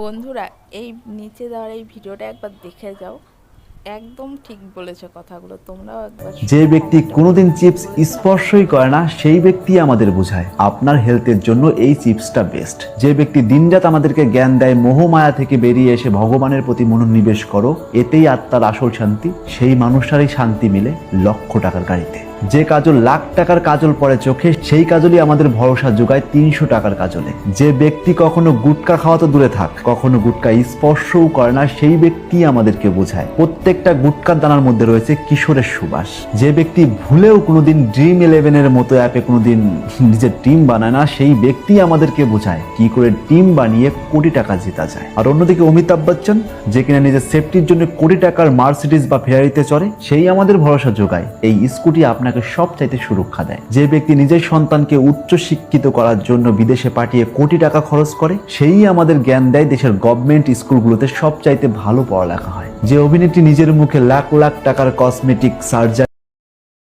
বন্ধুরা, এই নিচে দেওয়ার এই ভিডিওটা একবার দেখে যাও। একদম ঠিক বলেছো কথাগুলো, তোমরাও একবার যে শুনে ব্যক্তি কমেন্টে কোনোদিন বলো ঠিক চিপস বলেছি না ভুল স্পর্শই করে বলেছি। না সেই ব্যক্তি আমাদের বোঝায় আপনার হেলথের জন্য এই চিপসটা বেস্ট। যে ব্যক্তি দিনরাত আমাদেরকে জ্ঞান দেয় মোহমায়া থেকে বেরিয়ে এসে ভগবানের প্রতি মনোনিবেশ করো, এতেই আত্মার আসল শান্তি, সেই মানুষটারই শান্তি মিলে লক্ষ টাকার গাড়িতে। যে কাজল লাখ টাকার কাজল পরে চোখে, সেই কাজলই আমাদের ভরসা যোগায় 300 টাকার কাজলে। যে ব্যক্তি কখনো গুটকা খাওয়া তো দূরে থাক, কখনো গুটকা স্পর্শও করে না, সেই ব্যক্তি আমাদেরকে বোঝায় প্রত্যেকটা গুটকার দানার মধ্যে রয়েছে কিশোরের সুবাস। যে ব্যক্তি ভুলেও কোনোদিন Dream11-এর মতো অ্যাপে কোনোদিন নিজের টিম বানায় না, সেই ব্যক্তি আমাদেরকে বোঝায় কি করে টিম বানিয়ে কোটি টাকা জেতা যায়। আর অন্যদিকে অমিতাভ বচ্চন, যে কিনা নিজের সেফটির জন্য কোটি টাকার মার্সিডিজ বা ফেরারিতে চড়ে, সেই আমাদের ভরসা যোগায় এই স্কুটি আপনাকে সব চাইতে সুরক্ষা দেয়। যে ব্যক্তি নিজের সন্তানকে উচ্চ শিক্ষিত করার জন্য বিদেশে পাঠিয়ে কোটি টাকা খরচ করে, সেই আমাদের জ্ঞান দেয় দেশের গভর্নমেন্ট স্কুলগুলোতে সব চাইতে ভালো পড়ালেখা হয়। যে অভিনেত্রী নিজের মুখে লাখ লাখ টাকার কসমেটিক সার্জারি